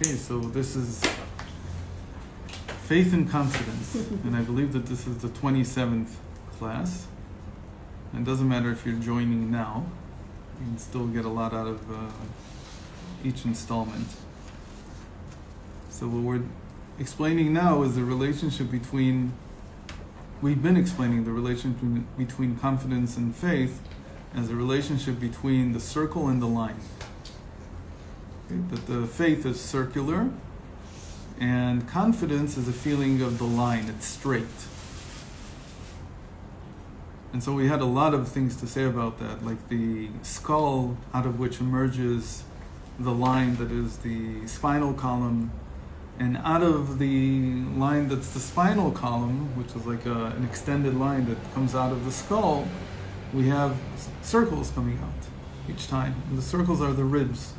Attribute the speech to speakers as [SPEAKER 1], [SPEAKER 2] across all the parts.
[SPEAKER 1] Okay, so this is Faith and Confidence, and I believe that this is the 27th class. And it doesn't matter if you're joining now, you can still get a lot out of each installment. So what we're explaining now is the relationship between, we've been explaining the relationship between confidence and faith as a relationship between the circle and the line. Okay? That the faith is circular, and confidence is a feeling of the line, it's straight. And so we had a lot of things to say about that, like the skull out of which emerges the line that is the spinal column, and out of the line that's the spinal column, which is like an extended line that comes out of the skull, we have circles coming out each time. And the circles are the ribs,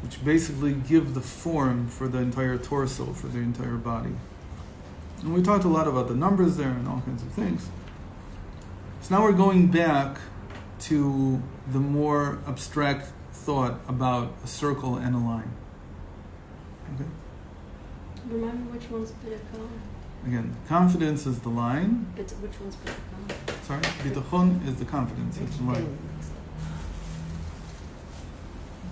[SPEAKER 1] which basically give the form for the entire torso, for the entire body. And we talked a lot about the numbers there and all kinds of things. So now we're going back to the more abstract thought about a circle and a line. Okay?
[SPEAKER 2] Remember which one's bitachon?
[SPEAKER 1] Again, confidence is the line.
[SPEAKER 2] Which one's bitachon?
[SPEAKER 1] Sorry? Bitachon is the confidence, it's the line.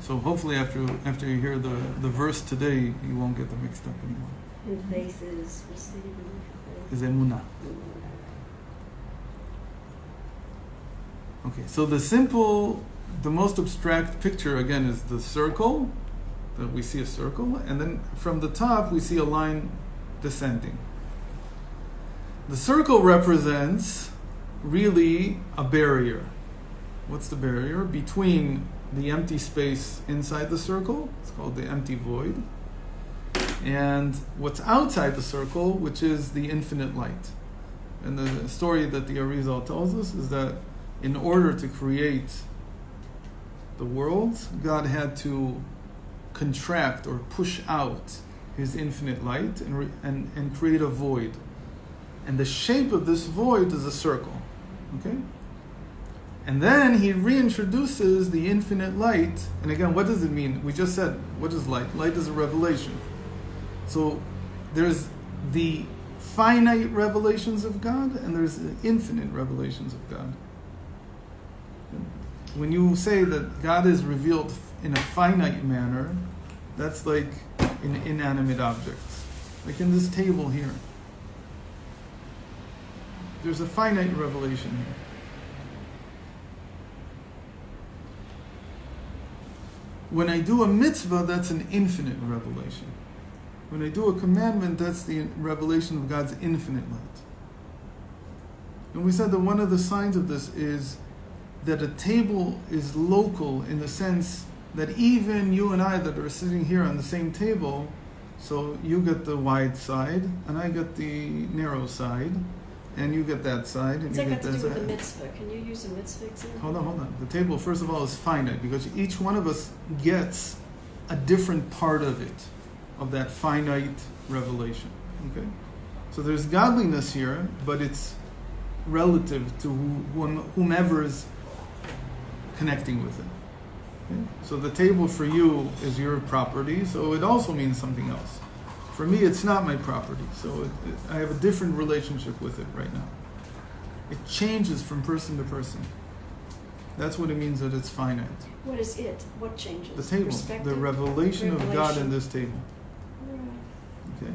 [SPEAKER 1] So hopefully after you hear the verse today, you won't get them mixed up anymore.
[SPEAKER 2] And faith is receiving.
[SPEAKER 1] Is emunah. Okay, so the most abstract picture again is the circle, that we see a circle, and then from the top we see a line descending. The circle represents really a barrier. What's the barrier? Between the empty space inside the circle, it's called the empty void, and what's outside the circle, which is the infinite light. And the story that the Arizal tells us is that in order to create the world, God had to contract or push out his infinite light and create a void. And the shape of this void is a circle. Okay? And then he reintroduces the infinite light. And again, what does it mean? We just said, what is light? Light is a revelation. So there's the finite revelations of God and there's the infinite revelations of God. When you say that God is revealed in a finite manner, that's like in inanimate objects. Like in this table here. There's a finite revelation here. When I do a mitzvah, that's an infinite revelation. When I do a commandment, that's the revelation of God's infinite light. And we said that one of the signs of this is that a table is local in the sense that even you and I that are sitting here on the same table, so you get the wide side, and I get the narrow side, and you get that side, and
[SPEAKER 2] What's
[SPEAKER 1] you
[SPEAKER 2] that
[SPEAKER 1] get
[SPEAKER 2] got to
[SPEAKER 1] that
[SPEAKER 2] do with
[SPEAKER 1] side.
[SPEAKER 2] the mitzvah? Can you use a mitzvah example?
[SPEAKER 1] Hold on. The table, first of all, is finite because each one of us gets a different part of it, of that finite revelation. Okay? So there's godliness here, but it's relative to whomever is connecting with it. Okay? So the table for you is your property, so it also means something else. For me, it's not my property, so I have a different relationship with it right now. It changes from person to person. That's what it means that it's finite.
[SPEAKER 2] What is it? What changes?
[SPEAKER 1] The table, the revelation of God in this table. Okay?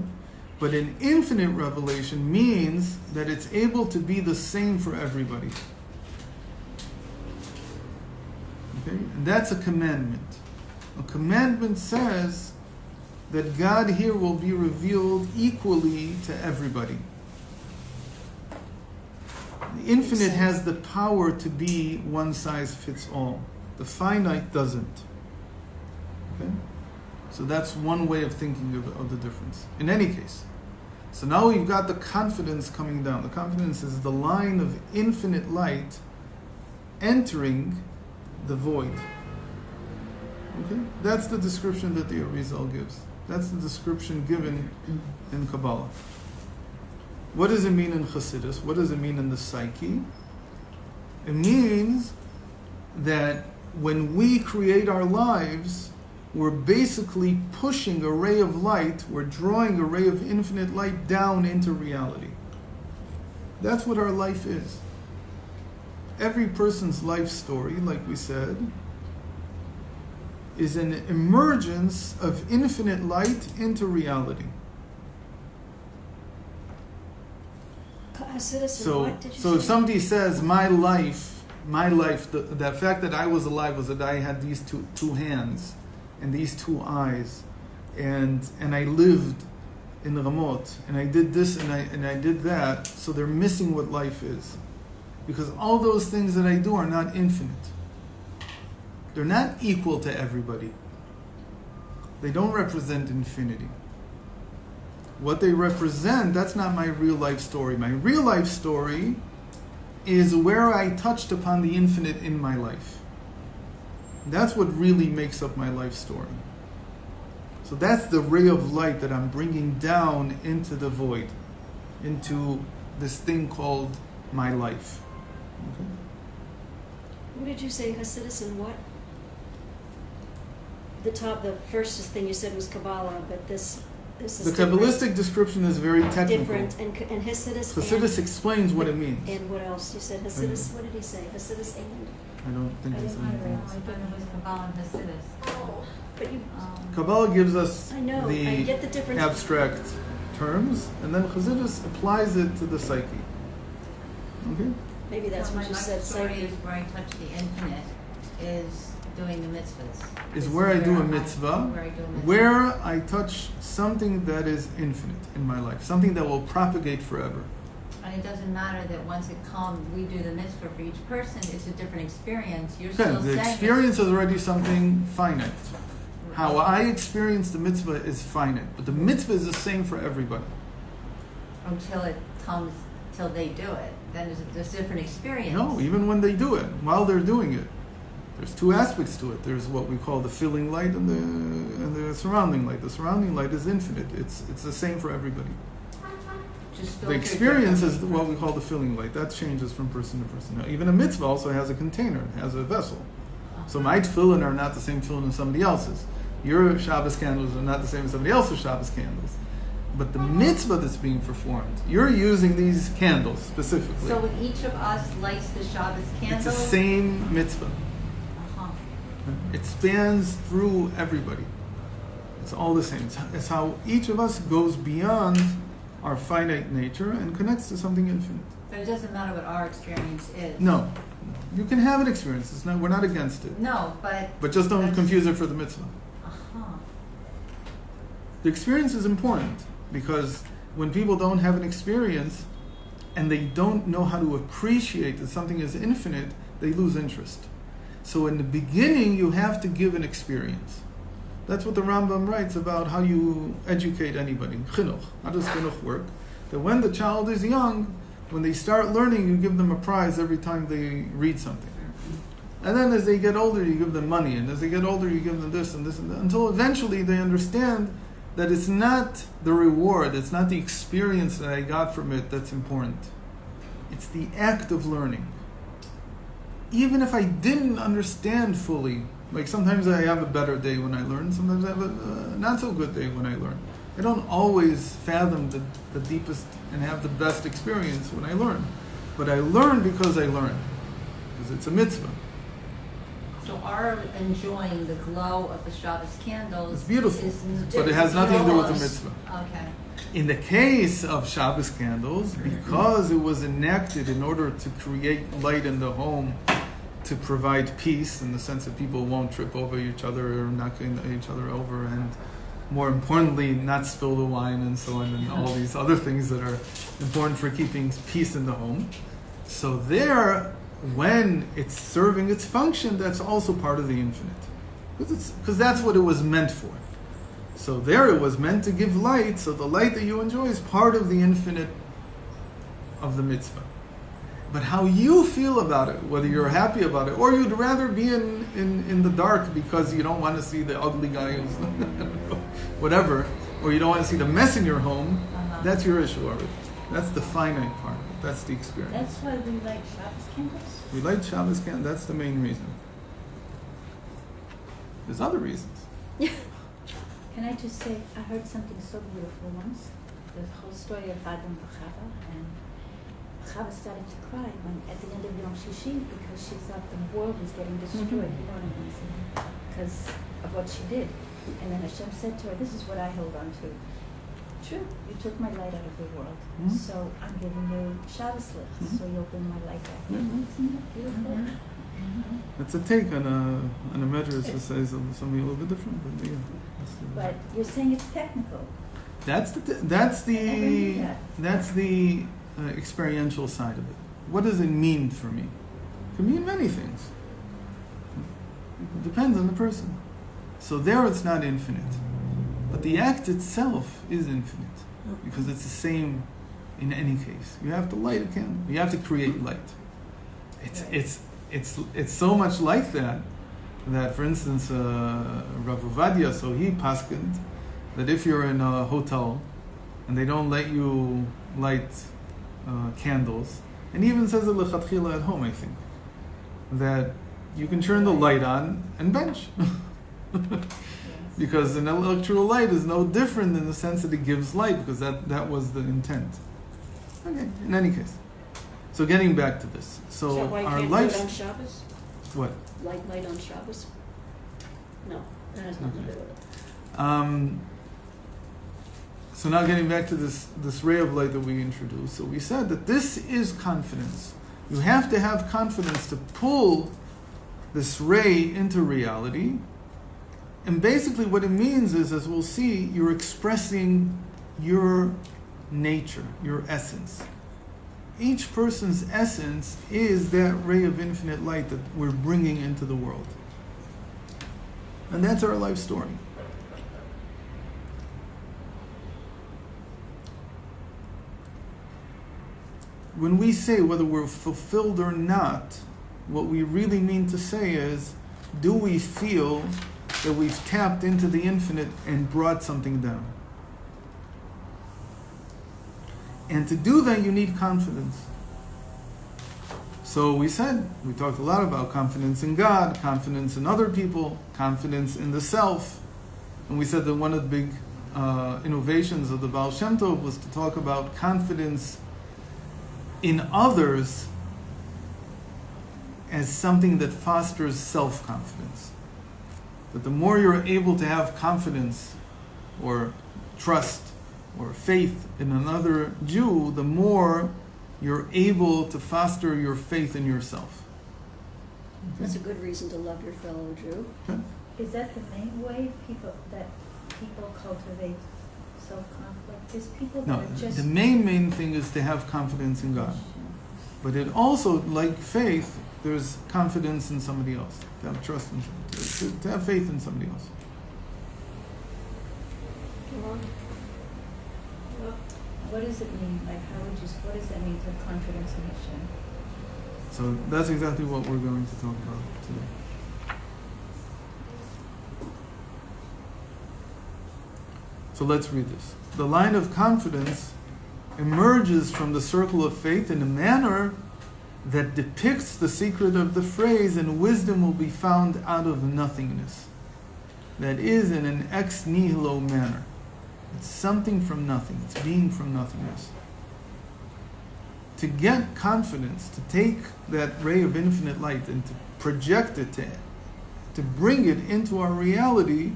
[SPEAKER 1] But an infinite revelation means that it's able to be the same for everybody. Okay? And that's a commandment. A commandment says that God here will be revealed equally to everybody. The infinite has the power to be one size fits all. The finite doesn't. Okay? So that's one way of thinking of the difference. In any case. So now we've got the confidence coming down. The confidence is the line of infinite light entering the void. Okay? That's the description that the Arizal gives. That's the description given in Kabbalah. What does it mean in Chassidus? What does it mean in the psyche? It means that when we create our lives, we're basically pushing a ray of light, we're drawing a ray of infinite light down into reality. That's what our life is. Every person's life story, like we said, is an emergence of infinite light into reality.
[SPEAKER 2] Citizen, what did you
[SPEAKER 1] So if
[SPEAKER 2] say?
[SPEAKER 1] somebody says, my life, the fact that I was alive was that I had these two hands and these two eyes, and I lived in Ramot, and I did this and I did that, so they're missing what life is. Because all those things that I do are not infinite. They're not equal to everybody. They don't represent infinity. What they represent, that's not my real life story. My real life story is where I touched upon the infinite in my life. That's what really makes up my life story. So that's the ray of light that I'm bringing down into the void, into this thing called my life. Okay?
[SPEAKER 2] What did you say, Hasidus and what? The first thing you said was Kabbalah, but this is
[SPEAKER 1] The Kabbalistic description is very technical.
[SPEAKER 2] different, and Hasidus.
[SPEAKER 1] Hasidus explains what it means.
[SPEAKER 2] And what else? You said Hasidus. What did he say? Hasidus and.
[SPEAKER 1] I don't think
[SPEAKER 2] I
[SPEAKER 1] it's
[SPEAKER 2] don't
[SPEAKER 1] anything
[SPEAKER 2] know.
[SPEAKER 1] else.
[SPEAKER 3] I thought it was Kabbalah and Hasidus.
[SPEAKER 2] But you.
[SPEAKER 1] Kabbalah gives us
[SPEAKER 2] I know. I
[SPEAKER 1] the
[SPEAKER 2] get the difference.
[SPEAKER 1] abstract terms, and then Chassidus applies it to the psyche. Okay?
[SPEAKER 2] Maybe that's
[SPEAKER 3] So
[SPEAKER 2] what you
[SPEAKER 3] my
[SPEAKER 2] said.
[SPEAKER 3] life story
[SPEAKER 2] Psyche.
[SPEAKER 3] is where I touch the infinite, is doing the mitzvahs.
[SPEAKER 1] Is
[SPEAKER 3] This
[SPEAKER 1] where I do a
[SPEAKER 3] where
[SPEAKER 1] mitzvah,
[SPEAKER 3] where I do a mitzvah.
[SPEAKER 1] where I touch something that is infinite in my life, something that will propagate forever.
[SPEAKER 3] And it doesn't matter that once it comes, we do the mitzvah for each person, it's a different experience. You're
[SPEAKER 1] Okay,
[SPEAKER 3] still
[SPEAKER 1] the
[SPEAKER 3] saying
[SPEAKER 1] experience is already something finite. How I experience the mitzvah is finite, but the mitzvah is the same for everybody.
[SPEAKER 3] until it comes, till they do it. Then there's a different experience.
[SPEAKER 1] No, even when they do it, while they're doing it, there's two aspects to it. There's what we call the filling light and the surrounding light. The surrounding light is infinite. It's the same for everybody.
[SPEAKER 3] Just
[SPEAKER 1] The
[SPEAKER 3] filtered
[SPEAKER 1] experience is
[SPEAKER 3] differently.
[SPEAKER 1] what we call the filling light. That changes from person to person. Now, even a mitzvah also has a container, it has a vessel. So my tefillin are not the same tefillin as somebody else's. Your Shabbos candles are not the same as somebody else's Shabbos candles. But the mitzvah that's being performed, you're using these candles specifically.
[SPEAKER 3] So when each of us lights the Shabbos candle,
[SPEAKER 1] It's the same mitzvah.
[SPEAKER 3] Uh-huh.
[SPEAKER 1] It spans through everybody. It's all the same. It's how each of us goes beyond our finite nature and connects to something infinite.
[SPEAKER 3] But it doesn't matter what our experience is.
[SPEAKER 1] No, you can have an experience. It's not. We're not against it.
[SPEAKER 3] No, but.
[SPEAKER 1] But just don't
[SPEAKER 3] that's-
[SPEAKER 1] confuse it for the mitzvah.
[SPEAKER 3] Uh-huh.
[SPEAKER 1] The experience is important because when people don't have an experience and they don't know how to appreciate that something is infinite, they lose interest. So in the beginning, you have to give an experience. That's what the Rambam writes about how you educate anybody. Chinuch. How does chinuch work? That when the child is young, when they start learning, you give them a prize every time they read something. And then as they get older, you give them money. And as they get older, you give them this and this and that. Until eventually they understand that it's not the reward, it's not the experience that I got from it that's important. It's the act of learning. Even if I didn't understand fully, like sometimes I have a better day when I learn, sometimes I have a not so good day when I learn. I don't always fathom the deepest and have the best experience when I learn. But I learn because I learn. Because it's a mitzvah.
[SPEAKER 3] So our enjoying the glow of the Shabbos candles
[SPEAKER 1] It's beautiful,
[SPEAKER 3] is
[SPEAKER 1] but it has nothing to do with the
[SPEAKER 3] Yes.
[SPEAKER 1] mitzvah.
[SPEAKER 3] Okay.
[SPEAKER 1] In the case of Shabbos candles, because it was enacted in order to create light in the home, to provide peace in the sense that people won't trip over each other or knock each other over, and more importantly, not spill the wine and so on, and all these other things that are important for keeping peace in the home. So there, when it's serving its function, that's also part of the infinite. Because that's what it was meant for. So there it was meant to give light, so the light that you enjoy is part of the infinite of the mitzvah. But how you feel about it, whether you're happy about it, or you'd rather be in the dark because you don't want to see the ugly guy who's whatever, or you don't want to see the mess in your home, that's your issue already. That's the finite part. That's the experience.
[SPEAKER 4] That's why we like Shabbos candles?
[SPEAKER 1] We light Shabbos candles, that's the main reason. There's other reasons.
[SPEAKER 4] Can I just say, I heard something so beautiful once, the whole story of Adam and Chava, and Chava started to cry when, at the end of Yom Shishi, because she thought the world was getting destroyed, you know what I mean, because of what she did. And then Hashem said to her, this is what I hold on to. True, you took my light out of the world, so I'm giving you Shabbos licht, so you'll bring my light back. Isn't that beautiful?
[SPEAKER 1] It's a take on a measure that says something a little bit different, but yeah.
[SPEAKER 4] But you're saying it's technical.
[SPEAKER 1] That's the experiential side of it. What does it mean for me? It can mean many things. It depends on the person. So there it's not infinite. But the act itself is infinite. Because it's the same in any case. You have to light a candle. You have to create light. It's so much like that for instance, Rav Ovadia, so he paskined that if you're in a hotel and they don't let you light candles, and he even says it lechatchila at home, I think, that you can turn the light on and bench. Because an electrical light is no different in the sense that it gives light, because that was the intent. Okay, in any case. So getting back to this. So
[SPEAKER 2] why
[SPEAKER 1] our
[SPEAKER 2] can't
[SPEAKER 1] life...
[SPEAKER 2] do it on Shabbos?
[SPEAKER 1] What?
[SPEAKER 2] Light on Shabbos? No, that has nothing to do with it.
[SPEAKER 1] So now getting back to this ray of light that we introduced. So we said that this is confidence. You have to have confidence to pull this ray into reality. And basically what it means is, as we'll see, you're expressing your nature, your essence. Each person's essence is that ray of infinite light that we're bringing into the world. And that's our life story. When we say whether we're fulfilled or not, what we really mean to say is, do we feel that we've tapped into the infinite and brought something down? And to do that, you need confidence. So we talked a lot about confidence in God, confidence in other people, confidence in the self. And we said that one of the big innovations of the Baal Shem Tov was to talk about confidence in others as something that fosters self-confidence. That the more you're able to have confidence or trust or faith in another Jew, the more you're able to foster your faith in yourself. Okay?
[SPEAKER 2] That's a good reason to love your fellow Jew.
[SPEAKER 1] Okay.
[SPEAKER 4] Is that the main way people cultivate self-conflict? Is people that
[SPEAKER 1] No,
[SPEAKER 4] are just...
[SPEAKER 1] the main thing is to have confidence in God. But it also, like faith, there's confidence in somebody else. To have trust in somebody, to have faith in somebody else.
[SPEAKER 4] What does it mean? Like, what does that mean to have confidence in Hashem?
[SPEAKER 1] So that's exactly what we're going to talk about today. So let's read this. The line of confidence emerges from the circle of faith in a manner that depicts the secret of the phrase, and wisdom will be found out of nothingness. That is, in an ex nihilo manner. It's something from nothing. It's being from nothingness. To get confidence, to take that ray of infinite light and to project it, to bring it into our reality,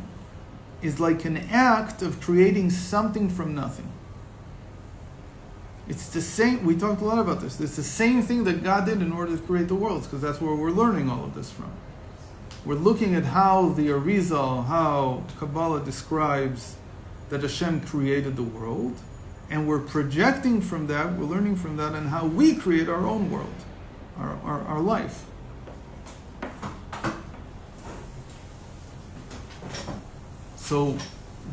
[SPEAKER 1] is like an act of creating something from nothing. It's the same, we talked a lot about this, it's the same thing that God did in order to create the worlds, because that's where we're learning all of this from. We're looking at how the Arizal, how Kabbalah describes that Hashem created the world, and we're projecting from that, we're learning from that, and how we create our own world, our life. So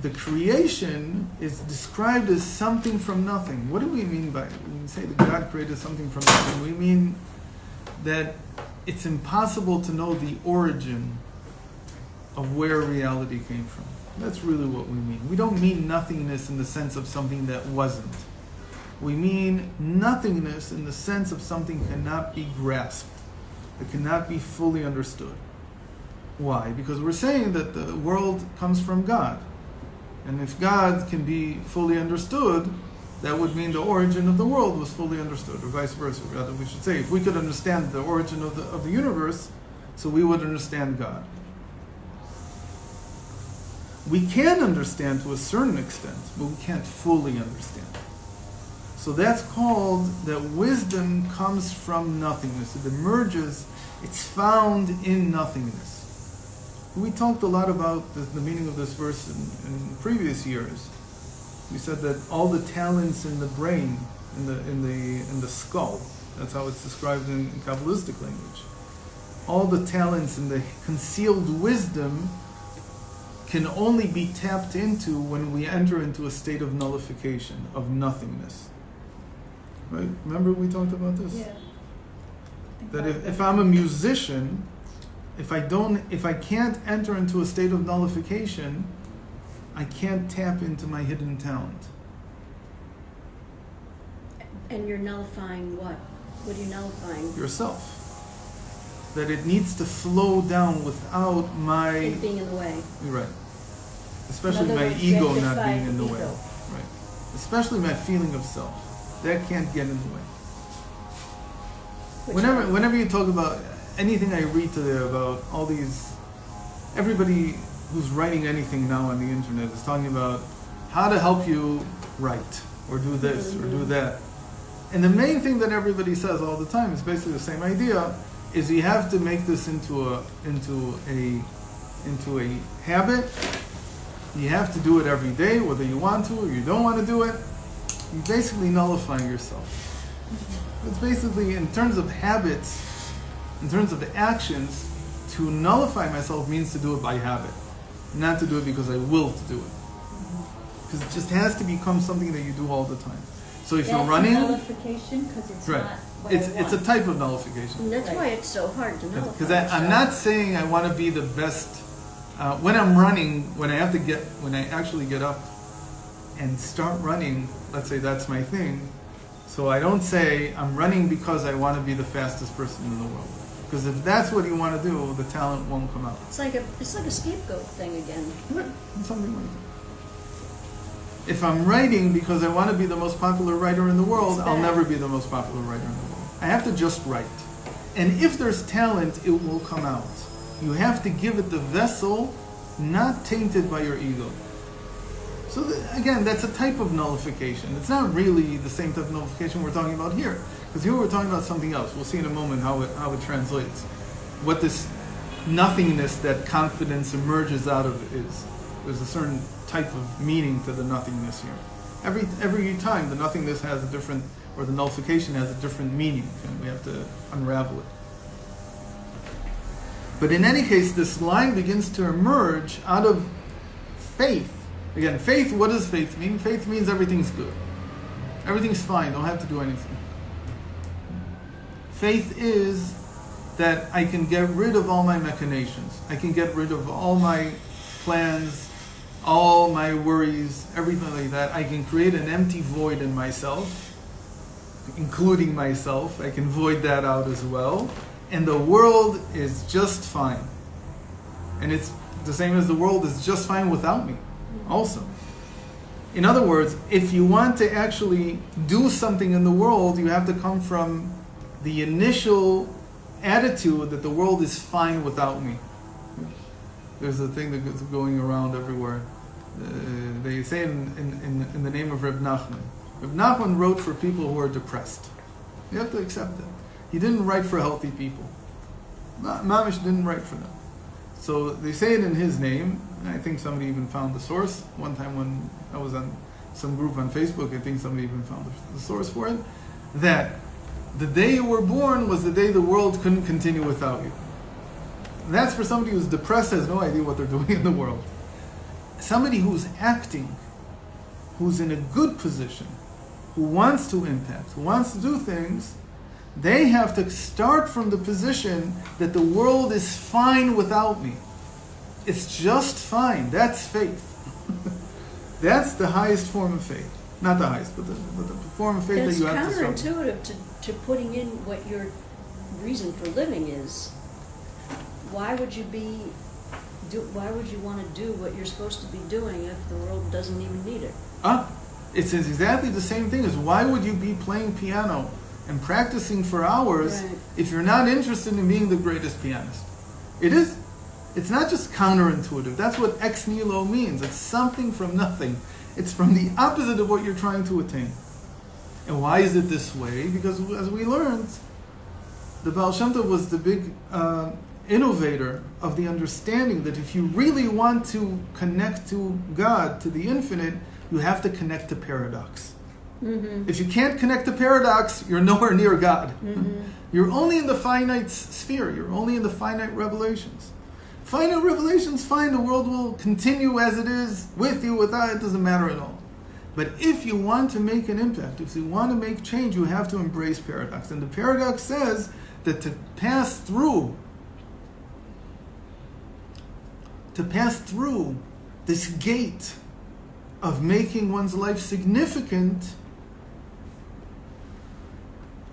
[SPEAKER 1] the creation is described as something from nothing. What do we mean by it? When we say that God created something from nothing, we mean that it's impossible to know the origin of where reality came from. That's really what we mean. We don't mean nothingness in the sense of something that wasn't. We mean nothingness in the sense of something cannot be grasped, that cannot be fully understood. Why? Because we're saying that the world comes from God. And if God can be fully understood, that would mean the origin of the world was fully understood, or vice versa. Rather, we should say, if we could understand the origin of the universe, so we would understand God. We can understand to a certain extent, but we can't fully understand. So that's called that wisdom comes from nothingness. It emerges, it's found in nothingness. We talked a lot about the meaning of this verse in previous years. We said that all the talents in the brain, in the skull, that's how it's described in Kabbalistic language. All the talents in the concealed wisdom can only be tapped into when we enter into a state of nullification, of nothingness. Right? Remember we talked about this?
[SPEAKER 4] Yeah.
[SPEAKER 1] That if I'm a musician, if I can't enter into a state of nullification, I can't tap into my hidden talent.
[SPEAKER 2] And you're nullifying what? What are you nullifying?
[SPEAKER 1] Yourself. That it needs to flow down without my...
[SPEAKER 2] It being in the way.
[SPEAKER 1] You're right. Especially
[SPEAKER 4] In other
[SPEAKER 1] my
[SPEAKER 4] words,
[SPEAKER 1] ego not
[SPEAKER 4] rectify
[SPEAKER 1] being in the
[SPEAKER 4] ego.
[SPEAKER 1] way. Right. Especially my feeling of self. That can't get in the way.
[SPEAKER 2] Which
[SPEAKER 1] Whenever you talk about anything I read today about all these, everybody who's writing anything now on the internet is talking about how to help you write or do this or do that. And the main thing that everybody says all the time is basically the same idea: is you have to make this into a habit. You have to do it every day, whether you want to or you don't want to do it. You're basically nullifying yourself. It's basically, in terms of habits, in terms of the actions, to nullify myself means to do it by habit, not to do it because I will to do it. Because it just has to become something that you do all the time. So if you're running,
[SPEAKER 4] nullification, because it's
[SPEAKER 1] right?
[SPEAKER 4] not what
[SPEAKER 1] It's
[SPEAKER 4] I want.
[SPEAKER 1] a type of nullification.
[SPEAKER 2] And that's
[SPEAKER 4] Right.
[SPEAKER 2] why it's so hard to nullify.
[SPEAKER 1] Because I'm not saying I want to be the best. When I'm running, when I actually get up and start running, let's say that's my thing. So I don't say I'm running because I want to be the fastest person in the world. Because if that's what you want to do, the talent won't come out.
[SPEAKER 2] It's like a scapegoat thing again.
[SPEAKER 1] Right. That's something like that. If I'm writing because I want to be the most popular writer in the world,
[SPEAKER 2] It's
[SPEAKER 1] I'll
[SPEAKER 2] bad.
[SPEAKER 1] never be the most popular writer in the world. I have to just write. And if there's talent, it will come out. You have to give it the vessel not tainted by your ego. So again, that's a type of nullification. It's not really the same type of nullification we're talking about here. Because here we're talking about something else. We'll see in a moment how it translates. What this nothingness that confidence emerges out of is. There's a certain type of meaning to the nothingness here. Every time the nothingness has a different, or the nullification has a different meaning, and we have to unravel it. But in any case, this line begins to emerge out of faith. Again, faith, what does faith mean? Faith means everything's good. Everything's fine, don't have to do anything. Faith is that I can get rid of all my machinations. I can get rid of all my plans, all my worries, everything like that. I can create an empty void in myself, including myself. I can void that out as well. And the world is just fine. And it's the same as the world is just fine without me also. In other words, if you want to actually do something in the world, you have to come from the initial attitude that the world is fine without me. There's a thing that's going around everywhere. They say in the name of Reb Nachman. Reb Nachman wrote for people who are depressed. You have to accept it. He didn't write for healthy people. Mamish didn't write for them. So they say it in his name. I think somebody even found the source. One time when I was on some group on Facebook, I think somebody even found the source for it. That the day you were born was the day the world couldn't continue without you. And that's for somebody who's depressed, has no idea what they're doing in the world. Somebody who's acting, who's in a good position, who wants to impact, who wants to do things, they have to start from the position that the world is fine without me. It's just fine. That's faith. That's the highest form of faith. Not the highest, but the form of faith
[SPEAKER 2] And
[SPEAKER 1] that
[SPEAKER 2] it's
[SPEAKER 1] you have to start with.
[SPEAKER 2] counterintuitive to putting in what your reason for living is. Why would you be why would you want to do what you're supposed to be doing if the world doesn't even need it?
[SPEAKER 1] It's exactly the same thing as why would you be playing piano and practicing for hours
[SPEAKER 2] Right.
[SPEAKER 1] if you're not interested in being the greatest pianist? It is. It's not just counterintuitive. That's what ex nihilo means. It's something from nothing. It's from the opposite of what you're trying to attain. And why is it this way? Because as we learned, the Baal Shem Tov was the big innovator of the understanding that if you really want to connect to God, to the infinite, you have to connect to paradox.
[SPEAKER 2] Mm-hmm.
[SPEAKER 1] If you can't connect to paradox, you're nowhere near God.
[SPEAKER 2] Mm-hmm.
[SPEAKER 1] You're only in the finite sphere. You're only in the finite revelations. Finite revelations, fine, the world will continue as it is, with you, without, it doesn't matter at all. But if you want to make an impact, if you want to make change, you have to embrace paradox. And the paradox says that to pass through this gate of making one's life significant,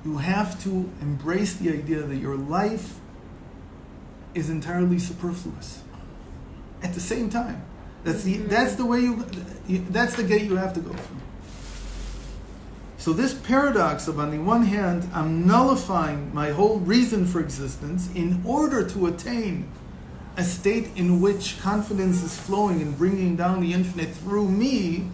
[SPEAKER 1] you have to embrace the idea that your life is entirely superfluous. At the same time, that's the gate you have to go through. So this paradox of, on the one hand, I'm nullifying my whole reason for existence in order to attain a state in which confidence is flowing and bringing down the infinite through me,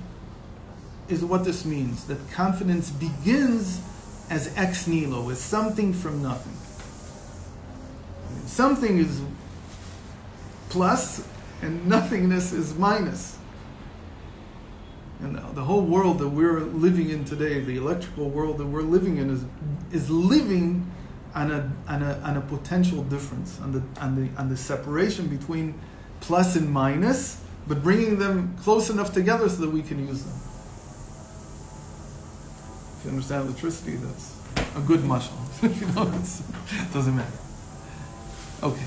[SPEAKER 1] is what this means. That confidence begins as ex nihilo, as something from nothing. Something is plus and nothingness is minus. And the whole world that we're living in today, the electrical world that we're living in, is living on a potential difference, on the separation between plus and minus, but bringing them close enough together so that we can use them. If you understand electricity, that's a good mashal. If you don't, it doesn't matter. Okay.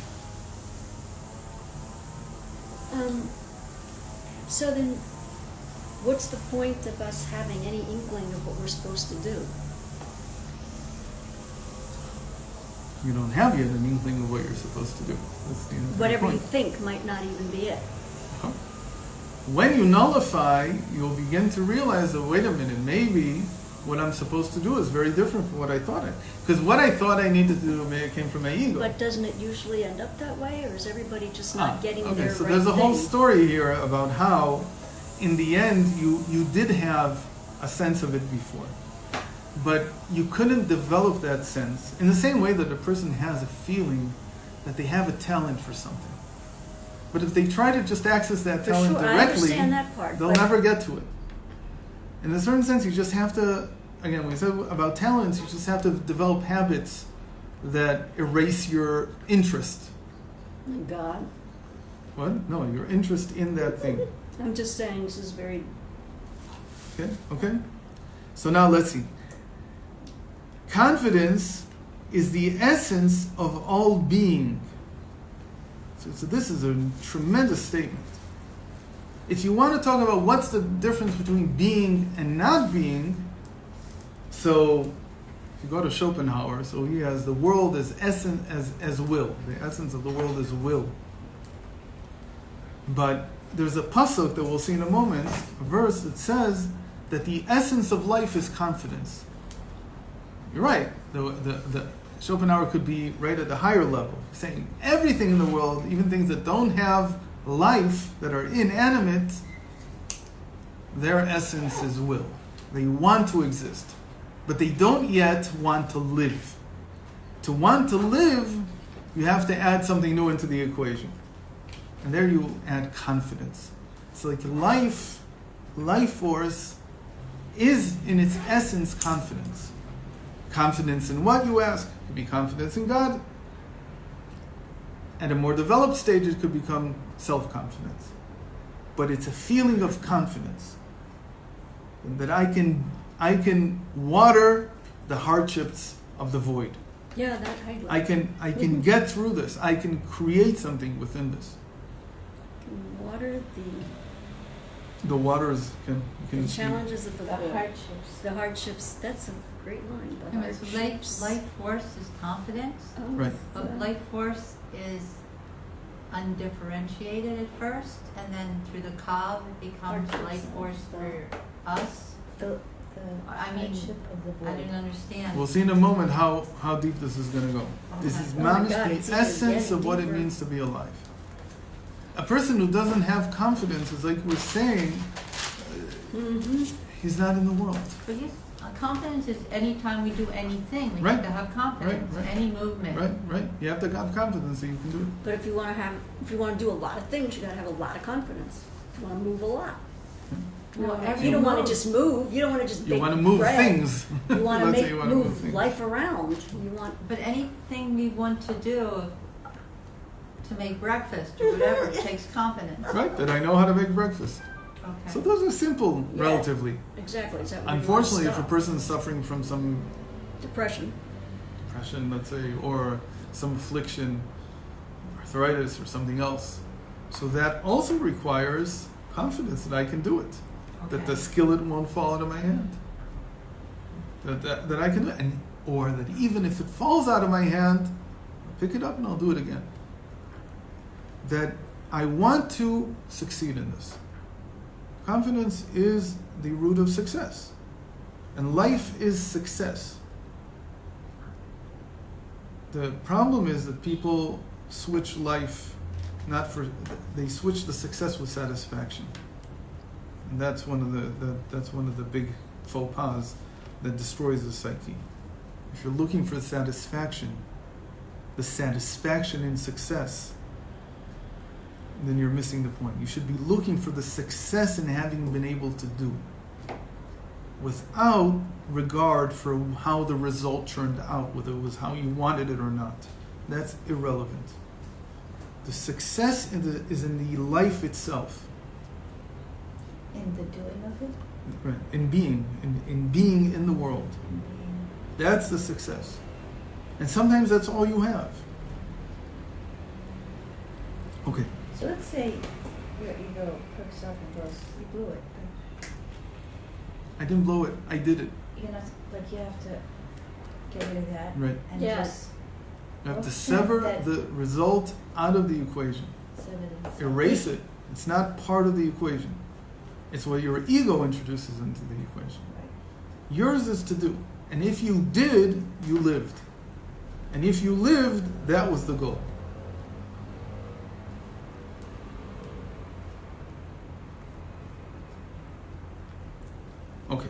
[SPEAKER 2] So then, what's the point of us having any inkling of what we're supposed to do?
[SPEAKER 1] You don't have yet an inkling of what you're supposed to do. That's the entire
[SPEAKER 2] Whatever you
[SPEAKER 1] point.
[SPEAKER 2] think might not even be it.
[SPEAKER 1] When you nullify, you'll begin to realize that, wait a minute, maybe what I'm supposed to do is very different from what I thought because what I thought I needed to do maybe came from my ego.
[SPEAKER 2] But doesn't it usually end up that way, or is everybody just not getting
[SPEAKER 1] okay,
[SPEAKER 2] their
[SPEAKER 1] so
[SPEAKER 2] right
[SPEAKER 1] there's a whole
[SPEAKER 2] thing?
[SPEAKER 1] story here about how, in the end, you did have a sense of it before. But you couldn't develop that sense in the same way that a person has a feeling that they have a talent for something. But if they try to just access that
[SPEAKER 2] For
[SPEAKER 1] talent
[SPEAKER 2] sure, I
[SPEAKER 1] directly,
[SPEAKER 2] understand that part,
[SPEAKER 1] they'll
[SPEAKER 2] but-
[SPEAKER 1] never get to it. In a certain sense, you just have to, again, when we said about talents, you just have to develop habits that erase your interest.
[SPEAKER 2] God.
[SPEAKER 1] What? No, your interest in that thing.
[SPEAKER 2] I'm just saying this is very...
[SPEAKER 1] Okay? So now let's see. Confidence is the essence of all being. So this is a tremendous statement. If you want to talk about what's the difference between being and not being, so if you go to Schopenhauer, so he has the world as essence, as will. The essence of the world is will. But there's a pasuk that we'll see in a moment, a verse that says that the essence of life is confidence. You're right. The Schopenhauer could be right at the higher level, saying everything in the world, even things that don't have life, that are inanimate, their essence is will. They want to exist, but they don't yet want to live. To want to live, you have to add something new into the equation. And there you add confidence. It's like life force is in its essence confidence. Confidence in what, you ask? It could be confidence in God. At a more developed stage, it could become self-confidence. But it's a feeling of confidence. And that I can water the hardships of the void.
[SPEAKER 2] Yeah, that I
[SPEAKER 1] can get through this. I can create something within this.
[SPEAKER 2] can water
[SPEAKER 1] The waters can
[SPEAKER 2] the challenges of the
[SPEAKER 4] The
[SPEAKER 2] world.
[SPEAKER 4] hardships.
[SPEAKER 2] The hardships. That's a great line. The
[SPEAKER 3] Anyway, so
[SPEAKER 2] hardships.
[SPEAKER 3] life force is confidence,
[SPEAKER 2] Oh,
[SPEAKER 1] Right.
[SPEAKER 3] but life force is undifferentiated at first, and then through the Kav it becomes
[SPEAKER 4] Hardship
[SPEAKER 3] life force for us?
[SPEAKER 4] The
[SPEAKER 3] I mean,
[SPEAKER 4] hardship of the
[SPEAKER 3] I
[SPEAKER 4] void.
[SPEAKER 3] didn't understand.
[SPEAKER 1] We'll see in a moment how deep this is going to go. This
[SPEAKER 3] Okay.
[SPEAKER 1] is
[SPEAKER 2] Oh my
[SPEAKER 1] mamish
[SPEAKER 2] God,
[SPEAKER 1] the
[SPEAKER 2] it's even
[SPEAKER 1] essence
[SPEAKER 2] getting
[SPEAKER 1] of what it
[SPEAKER 2] deeper.
[SPEAKER 1] means to be alive. A person who doesn't have confidence is like we're saying,
[SPEAKER 2] Mm-hmm.
[SPEAKER 1] he's not in the world.
[SPEAKER 3] But yes, confidence is anytime we do anything, we
[SPEAKER 1] Right.
[SPEAKER 3] have to have confidence.
[SPEAKER 1] Right.
[SPEAKER 3] Any movement.
[SPEAKER 1] Right? You have to have confidence so you can do it.
[SPEAKER 2] But if you want to do a lot of things, you got to have a lot of confidence. You want to move a lot.
[SPEAKER 3] Well, every
[SPEAKER 2] You don't want
[SPEAKER 3] move-
[SPEAKER 2] to just move. You don't want to just
[SPEAKER 1] You
[SPEAKER 2] bake
[SPEAKER 1] want to move
[SPEAKER 2] bread.
[SPEAKER 1] things.
[SPEAKER 2] You want to
[SPEAKER 1] Let's say
[SPEAKER 2] make
[SPEAKER 1] you wanna
[SPEAKER 2] move
[SPEAKER 1] things.
[SPEAKER 2] life around. You want.
[SPEAKER 3] But anything we want to do to make breakfast or whatever takes confidence.
[SPEAKER 1] Right, that I know how to make breakfast.
[SPEAKER 3] Okay.
[SPEAKER 1] So those are simple,
[SPEAKER 2] Yeah.
[SPEAKER 1] relatively.
[SPEAKER 2] Exactly. Is that what
[SPEAKER 1] Unfortunately,
[SPEAKER 2] you
[SPEAKER 1] if a
[SPEAKER 2] want to
[SPEAKER 1] person is suffering from some
[SPEAKER 2] stop? Depression.
[SPEAKER 1] depression, let's say, or some affliction, arthritis, or something else, so that also requires confidence that I can do it, that the
[SPEAKER 3] Okay.
[SPEAKER 1] skillet won't fall out of my hand, that I can do it, and or that even if it falls out of my hand, I'll pick it up and I'll do it again. That I want to succeed in this. Confidence is the root of success, and life is success. The problem is that people switch life, they switch the success with satisfaction, and that's one of the big faux pas that destroys the psyche. If you're looking for satisfaction, the satisfaction in success, then you're missing the point. You should be looking for the success in having been able to do, without regard for how the result turned out, whether it was how you wanted it or not. That's irrelevant. The success is in the life itself,
[SPEAKER 4] In the doing of it,
[SPEAKER 1] right? In being in the world.
[SPEAKER 4] in being.
[SPEAKER 1] That's the success. And sometimes that's all you have. Okay.
[SPEAKER 4] So let's say your ego perks up and goes, you blew it.
[SPEAKER 1] I didn't blow it. I did it.
[SPEAKER 4] You're not, like, you have to get rid of that.
[SPEAKER 1] Right.
[SPEAKER 4] And
[SPEAKER 2] Yes.
[SPEAKER 1] You have to
[SPEAKER 4] Okay,
[SPEAKER 1] sever
[SPEAKER 4] that-
[SPEAKER 1] the result out of the equation.
[SPEAKER 4] just sever the-
[SPEAKER 1] Erase it. It's not part of the equation. It's what your ego introduces into the equation.
[SPEAKER 4] Right.
[SPEAKER 1] Yours is to do. And if you did, you lived. And if you lived, that was the goal. Okay.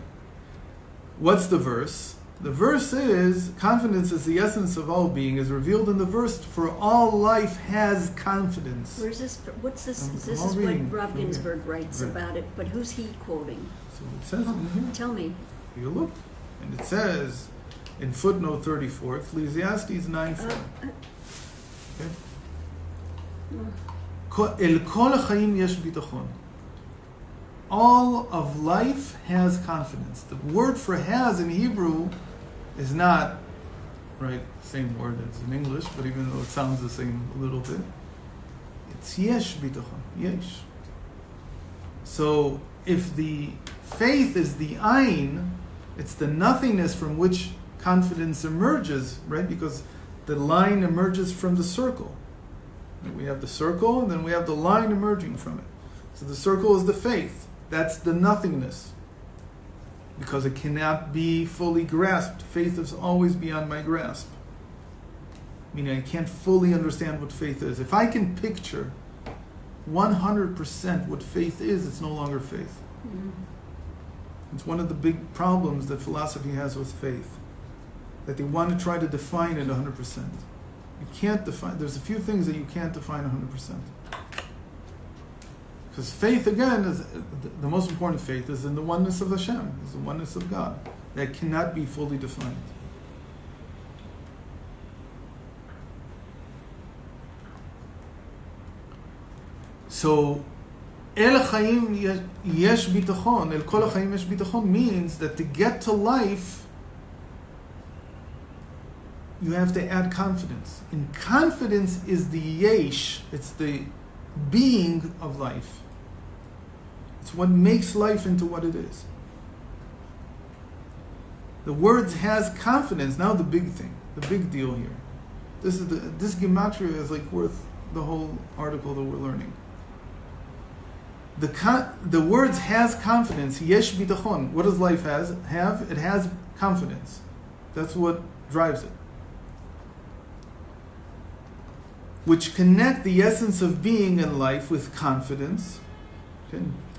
[SPEAKER 1] What's the verse? The verse is, confidence is the essence of all being, is revealed in the verse, for all life has confidence.
[SPEAKER 2] Where's this? What's this?
[SPEAKER 1] I'm
[SPEAKER 2] This
[SPEAKER 1] all
[SPEAKER 2] is
[SPEAKER 1] reading.
[SPEAKER 2] what Rav Ginsburg writes
[SPEAKER 1] Right.
[SPEAKER 2] about it. But who's he quoting?
[SPEAKER 1] So it says in here.
[SPEAKER 2] Tell me.
[SPEAKER 1] You look, and it says in footnote 34, Ecclesiastes 9:4. Okay? El kol ha'chaim yesh bitachon. All of life has confidence. The word for has in Hebrew is not, right, same word as in English, but even though it sounds the same a little bit, it's yesh bitachon, yesh. So if the faith is the ayin, it's the nothingness from which confidence emerges, right? Because the line emerges from the circle. We have the circle, and then we have the line emerging from it. So the circle is the faith. That's the nothingness. Because it cannot be fully grasped. Faith is always beyond my grasp. Meaning I can't fully understand what faith is. If I can picture 100% what faith is, it's no longer faith.
[SPEAKER 2] Mhm.
[SPEAKER 1] It's one of the big problems that philosophy has with faith. That they want to try to define it 100%. You can't define, there's a few things that you can't define 100%. Because faith, again, is the most important faith is in the oneness of Hashem, is the oneness of God. That cannot be fully defined. So, El Chaim Yesh Bitachon, El Kol Chaim Yesh Bitachon means that to get to life, you have to add confidence. And confidence is the yesh, it's the being of life. It's what makes life into what it is. The words has confidence. Now the big thing, the big deal here. This gematria is like worth article that we're learning. The words has confidence. Yesh bitachon. What does life have? It has confidence. That's what drives it. Which connect the essence of being and life with confidence.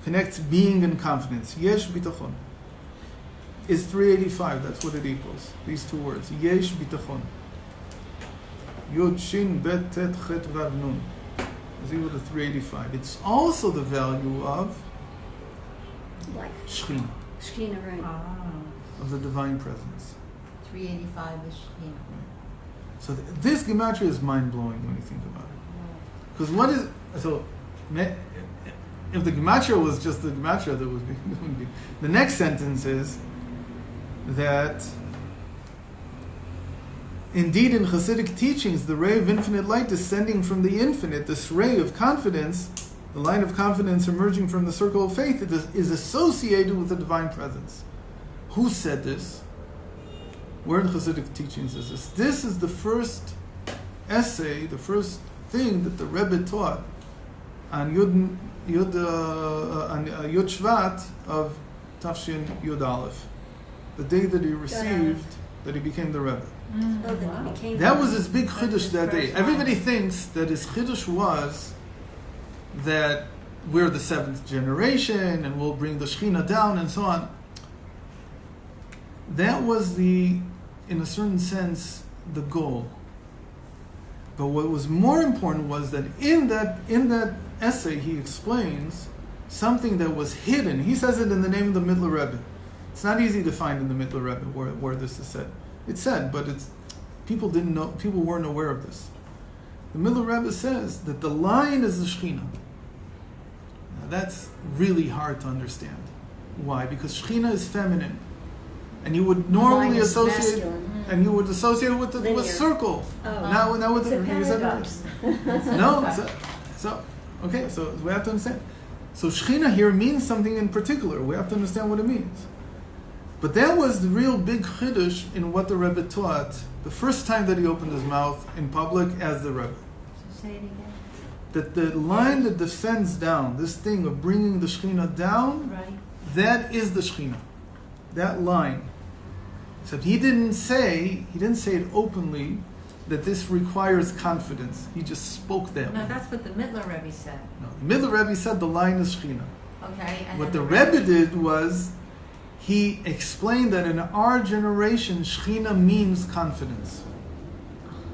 [SPEAKER 1] Connects being and confidence. Yesh bitachon is 385. That's what it equals. These two words. Yesh bitachon. Yod shin bet tet chet vav nun is equal to 385. It's also the value of
[SPEAKER 2] Life.
[SPEAKER 1] Shechina,
[SPEAKER 2] Shekhinah, right.
[SPEAKER 1] of the divine presence.
[SPEAKER 3] 385 is Shekhinah.
[SPEAKER 1] So this gematria is mind-blowing when you think about it. Because what is... So, if the gematria was just the gematria that was being... The next sentence is that indeed in Hasidic teachings, the ray of infinite light descending from the infinite, this ray of confidence, the line of confidence emerging from the circle of faith, is associated with the divine presence. Who said this? Where in Hasidic teachings is this? This is the first essay, the first thing that the Rebbe taught on Yud Shvat of Tafshin Yud Aleph, the day that he received, that he became the Rebbe.
[SPEAKER 2] Oh, then it became
[SPEAKER 1] That was his big chiddush that day.
[SPEAKER 3] first
[SPEAKER 1] Everybody
[SPEAKER 3] line.
[SPEAKER 1] thinks that his chiddush was that we're the seventh generation and we'll bring the Shekhinah down and so on. That was in a certain sense, the goal. But what was more important was that in that essay he explains something that was hidden. He says it in the name of the Mittler Rebbe. It's not easy to find in the Mittler Rebbe where this is said. It's said, but people didn't know. People weren't aware of this. The Mittler Rebbe says that the line is the Shekhinah. Now that's really hard to understand. Why? Because Shekhinah is feminine, and you would normally
[SPEAKER 2] Line is
[SPEAKER 1] associate,
[SPEAKER 2] masculine.
[SPEAKER 1] and you would associate with
[SPEAKER 2] Linear.
[SPEAKER 1] with circle.
[SPEAKER 2] Oh.
[SPEAKER 1] Now with
[SPEAKER 4] It's a
[SPEAKER 1] you said
[SPEAKER 4] paradox.
[SPEAKER 1] no. So okay. So we have to understand. So Shekhinah here means something in particular. We have to understand what it means. But that was the real big chiddush in what the Rebbe taught the first time that he opened his mouth in public as the Rebbe.
[SPEAKER 3] So say it again.
[SPEAKER 1] That the line that descends down, this thing of bringing the Shekhinah down,
[SPEAKER 3] Right.
[SPEAKER 1] that is the Shekhinah. That line. Except he didn't say it openly, that this requires confidence. He just spoke that
[SPEAKER 3] No,
[SPEAKER 1] way.
[SPEAKER 3] that's what the Mittler Rebbe said.
[SPEAKER 1] No, the Middle Rebbe said the line is Shekhinah.
[SPEAKER 3] Okay. And
[SPEAKER 1] What
[SPEAKER 3] then
[SPEAKER 1] the Rebbe did was, he explained that in our generation, Shekhinah means confidence.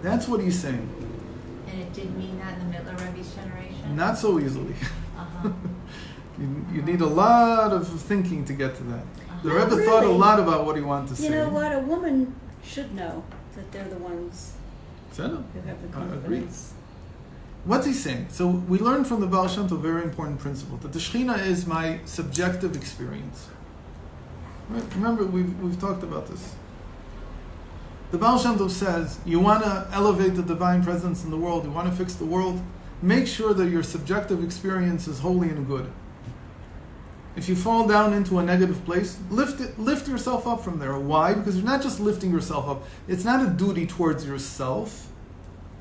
[SPEAKER 1] That's what he's saying.
[SPEAKER 3] And it did mean that in the Mittler Rebbe's generation?
[SPEAKER 1] Not so easily.
[SPEAKER 3] Uh-huh.
[SPEAKER 1] You need a lot of thinking to get to that. The
[SPEAKER 2] Not
[SPEAKER 1] Rebbe thought a
[SPEAKER 2] really.
[SPEAKER 1] lot about what he wanted to say.
[SPEAKER 2] You know what? A woman should know that they're the ones
[SPEAKER 1] Said it.
[SPEAKER 2] who have the
[SPEAKER 1] I agree.
[SPEAKER 2] confidence.
[SPEAKER 1] What's he saying? So we learned from the Baal Shem Tov a very important principle, that the Shekhinah is my subjective experience. Right? Remember, we've talked about this. The Baal Shem Tov says, you want to elevate the divine presence in the world, you want to fix the world, make sure that your subjective experience is holy and good. If you fall down into a negative place, lift yourself up from there. Why? Because you're not just lifting yourself up. It's not a duty towards yourself.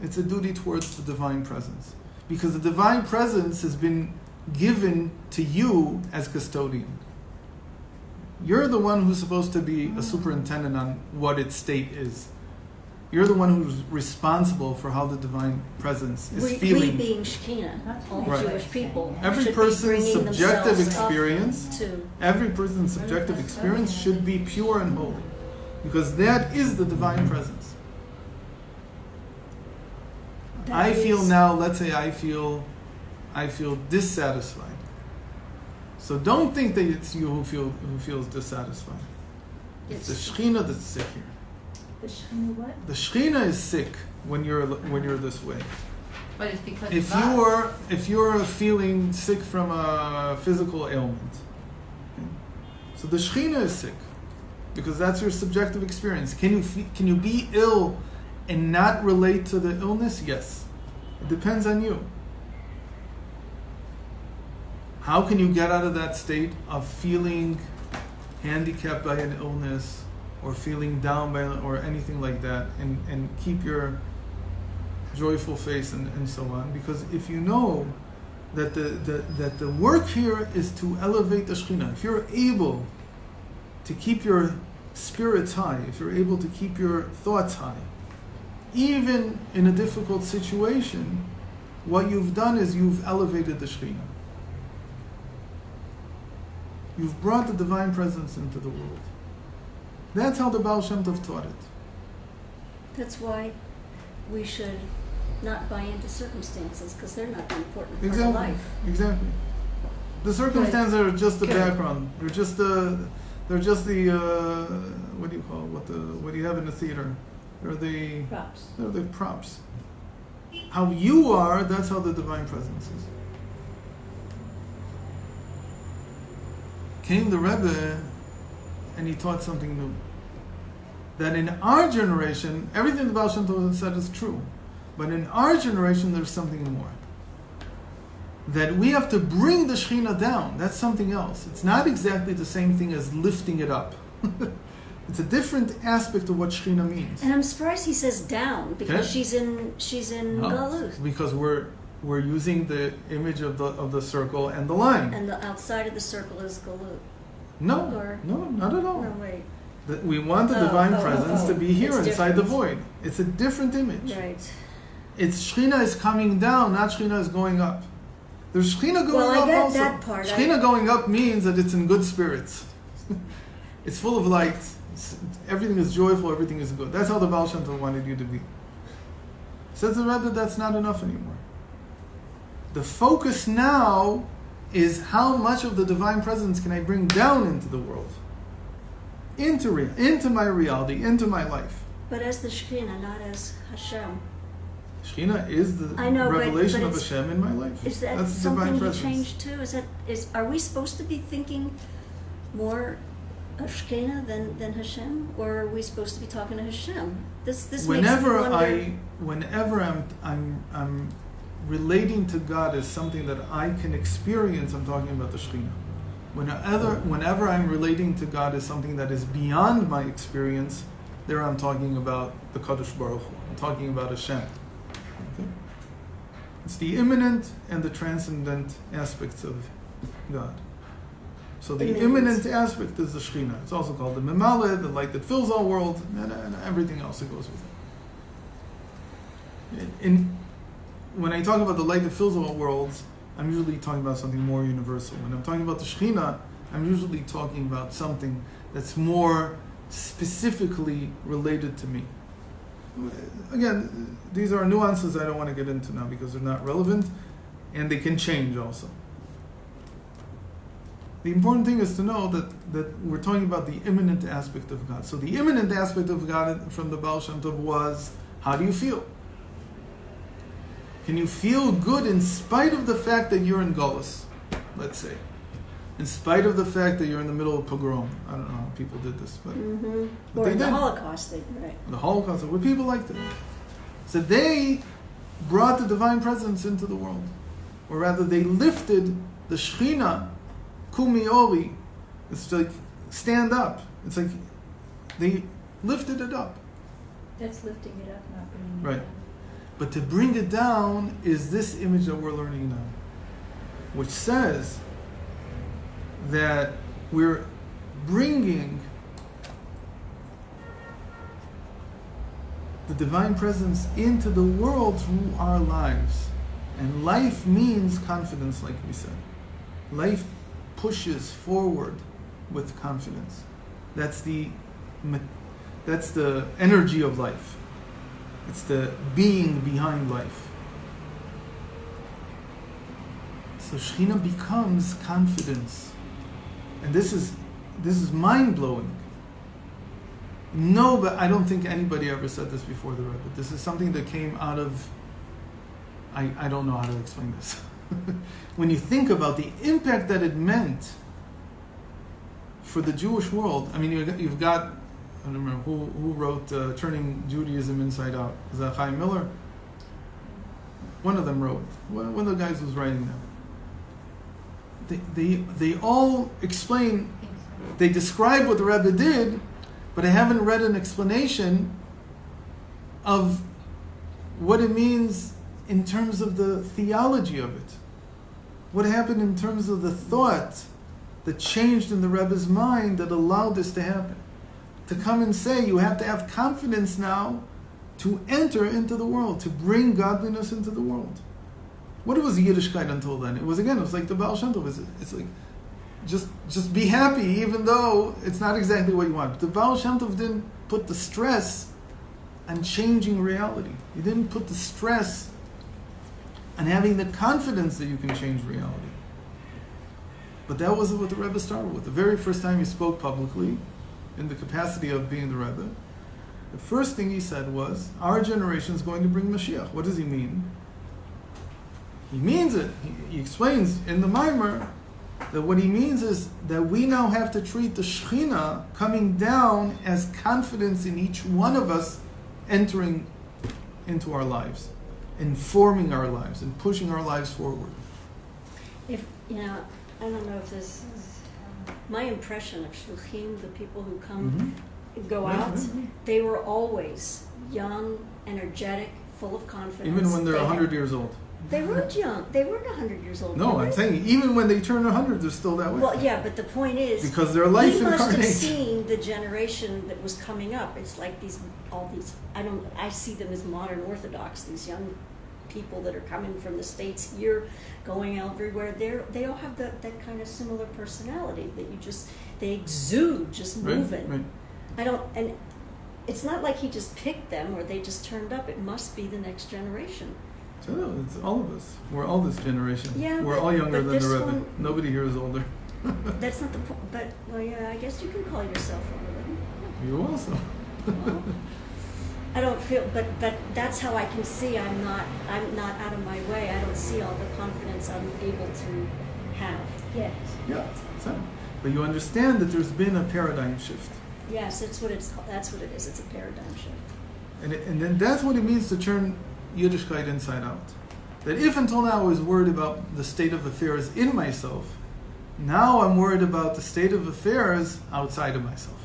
[SPEAKER 1] It's a duty towards the divine presence. Because the divine presence has been given to you as custodian. You're the one who's supposed to be a superintendent on what its state is. You're the one who's responsible for how the divine presence is
[SPEAKER 2] We
[SPEAKER 1] feeling.
[SPEAKER 2] being Shekhinah, all
[SPEAKER 1] Right.
[SPEAKER 2] Jewish people,
[SPEAKER 1] Every
[SPEAKER 2] should
[SPEAKER 1] person's
[SPEAKER 2] be bringing
[SPEAKER 1] subjective
[SPEAKER 2] themselves up
[SPEAKER 1] experience,
[SPEAKER 2] to
[SPEAKER 1] every person's subjective experience should be pure and holy. Because that is the divine presence.
[SPEAKER 2] that
[SPEAKER 1] I feel
[SPEAKER 2] is-
[SPEAKER 1] now, let's say I feel dissatisfied. So don't think that it's you who feels dissatisfied. It's the
[SPEAKER 2] It's
[SPEAKER 1] Shekhinah that's sick here.
[SPEAKER 4] The Shekhinah what?
[SPEAKER 1] The Shekhinah is sick when you're this way.
[SPEAKER 3] But it's because
[SPEAKER 1] If
[SPEAKER 3] of us.
[SPEAKER 1] you're feeling sick from a physical ailment, okay? So the Shekhinah is sick because that's your subjective experience. Can you be ill and not relate to the illness? Yes, it depends on you. How can you get out of that state of feeling handicapped by an illness or feeling down by or anything like that, and keep your joyful face and so on. Because if you know that the work here is to elevate the Shekhinah, if you're able to keep your spirits high, if you're able to keep your thoughts high, even in a difficult situation, what you've done is you've elevated the Shekhinah. You've brought the divine presence into the world. That's how the Baal Shem Tov taught it.
[SPEAKER 2] That's why we should not buy into circumstances, because they're not the important part of
[SPEAKER 1] Exactly.
[SPEAKER 2] life.
[SPEAKER 1] Exactly. The circumstances are just the
[SPEAKER 2] Good.
[SPEAKER 1] background. They're just the what do you call it? What do you have in the theater? They're the props. How you are, that's how the divine presence is. Came the Rebbe and he taught something new. That in our generation, everything the Baal Shem Tov said is true. But in our generation, there's something more. That we have to bring the Shekhinah down. That's something else. It's not exactly the same thing as lifting it up. It's a different aspect of what Shekhinah means.
[SPEAKER 2] And I'm surprised he says down, because
[SPEAKER 1] Okay.
[SPEAKER 2] she's in Galut.
[SPEAKER 1] Because we're using the image of the circle and the line.
[SPEAKER 2] And the outside of the circle is Galut.
[SPEAKER 1] No,
[SPEAKER 2] or-
[SPEAKER 1] not at all.
[SPEAKER 2] No, wait.
[SPEAKER 1] That we want the
[SPEAKER 2] Oh,
[SPEAKER 1] divine
[SPEAKER 2] oh,
[SPEAKER 1] presence
[SPEAKER 2] oh.
[SPEAKER 1] to be here
[SPEAKER 2] It's
[SPEAKER 1] inside the
[SPEAKER 2] different.
[SPEAKER 1] void. It's a different image.
[SPEAKER 2] Right.
[SPEAKER 1] It's Shekhinah is coming down, not Shekhinah is going up. There's Shekhinah going
[SPEAKER 2] Well, I
[SPEAKER 1] up
[SPEAKER 2] get
[SPEAKER 1] also.
[SPEAKER 2] that part.
[SPEAKER 1] Shekhinah going up means that it's in good spirits. It's full of light. Everything is joyful, everything is good. That's how the Baal Shem Tov wanted you to be. Says the Rebbe, that's not enough anymore. The focus now is how much of the divine presence can I bring down into the world, into my reality, into my life.
[SPEAKER 2] But as the Shekhinah, not as Hashem.
[SPEAKER 1] Shekhinah is the
[SPEAKER 2] I know, but
[SPEAKER 1] revelation of
[SPEAKER 2] it's-
[SPEAKER 1] Hashem in my life.
[SPEAKER 2] Is that
[SPEAKER 1] That's the divine
[SPEAKER 2] something he
[SPEAKER 1] presence.
[SPEAKER 2] changed too? Are we supposed to be thinking more of Shekhinah than Hashem, or are we supposed to be talking to Hashem? This makes me wonder.
[SPEAKER 1] Whenever I'm relating to God as something that I can experience, I'm talking about the Shekhinah. Whenever I'm relating to God as something that is beyond my experience, there I'm talking about the Kadosh Baruch Hu. I'm talking about Hashem. Okay? It's the immanent and the transcendent aspects of God. So the immanent aspect is the Shekhinah. It's also called the Memale, the light that fills all world, and everything else that goes with it. When I talk about the light that fills all worlds, I'm usually talking about something more universal. When I'm talking about the Shekhinah, I'm usually talking about something that's more specifically related to me. Again, these are nuances I don't want to get into now because they're not relevant, and they can change also. The important thing is to know that we're talking about the immanent aspect of God. So the immanent aspect of God from the Baal Shem Tov was, how do you feel? Can you feel good in spite of the fact that you're in Golus, let's say? In spite of the fact that you're in the middle of pogrom. I don't know how people did this, but
[SPEAKER 2] Mm-hmm.
[SPEAKER 1] But
[SPEAKER 2] Or
[SPEAKER 1] they
[SPEAKER 2] in the
[SPEAKER 1] did.
[SPEAKER 2] Holocaust, right.
[SPEAKER 1] the Holocaust, there were people like that. So they brought the divine presence into the world. Or rather, they lifted the Shekhinah, Kumi Ori. It's like, stand up. It's like, they lifted it up.
[SPEAKER 4] That's lifting it up, not bringing it
[SPEAKER 1] Right.
[SPEAKER 4] down.
[SPEAKER 1] But to bring it down is this image that we're learning now, which says that we're bringing the divine presence into the world through our lives. And life means confidence, like we said. Life pushes forward with confidence. That's the energy of life. It's the being behind life. So Shekhinah becomes confidence. And this is mind-blowing. No, but I don't think anybody ever said this before the Rebbe. This is something that came out of, I don't know how to explain this. When you think about the impact that it meant for the Jewish world, I mean, you've got, I don't remember who wrote Turning Judaism Inside Out. Is that Chaim Miller? One of them wrote. One of the guys was writing that. They all explain,
[SPEAKER 3] I think so.
[SPEAKER 1] they describe what the Rebbe did, but I haven't read an explanation of what it means in terms of the theology of it. What happened in terms of the thought that changed in the Rebbe's mind that allowed this to happen. To come and say, you have to have confidence now to enter into the world, to bring godliness into the world. What was Yiddishkeit until then? It was like the Baal Shem Tov. It's like, just be happy, even though it's not exactly what you want. But the Baal Shem Tov didn't put the stress on changing reality. He didn't put the stress on having the confidence that you can change reality. But that wasn't what the Rebbe started with. The very first time he spoke publicly, in the capacity of being the Rebbe, the first thing he said was, our generation is going to bring Mashiach. What does he mean? He means it. He explains in the Maimer that what he means is that we now have to treat the Shekhinah coming down as confidence in each one of us entering into our lives, informing our lives, and pushing our lives forward.
[SPEAKER 2] If, I don't know if this is my impression of Shluchim, the people who come, go out, they were always young, energetic, full of confidence.
[SPEAKER 1] Even when they're 100 years old.
[SPEAKER 2] They weren't young. They weren't 100 years old.
[SPEAKER 1] No, I'm saying even when they turn 100, they're still that way.
[SPEAKER 2] Well, yeah, but the point is,
[SPEAKER 1] because their life
[SPEAKER 2] he must have
[SPEAKER 1] incarnate.
[SPEAKER 2] seen the generation that was coming up. It's like all these. I see them as modern Orthodox. These young people that are coming from the States here, going everywhere. They all have that kind of similar personality that they exude just moving.
[SPEAKER 1] Right.
[SPEAKER 2] And it's not like he just picked them or they just turned up. It must be the next generation.
[SPEAKER 1] So no, it's all of us. We're all this generation.
[SPEAKER 2] Yeah,
[SPEAKER 1] we're all younger than the Rebbe.
[SPEAKER 2] one-
[SPEAKER 1] Nobody here is older.
[SPEAKER 2] That's not the point. But well, yeah, I guess you can call yourself one of them.
[SPEAKER 1] You also.
[SPEAKER 2] Well, I don't feel, but that's how I can see. I'm not out of my way. I don't see all the confidence I'm able to have yet.
[SPEAKER 1] Yeah, so, but you understand that there's been a paradigm shift.
[SPEAKER 2] Yes, that's what it's called. That's what it is. It's a paradigm shift.
[SPEAKER 1] And then that's what it means to turn Yiddishkeit inside out. That if until now I was worried about the state of affairs in myself, now I'm worried about the state of affairs outside of myself.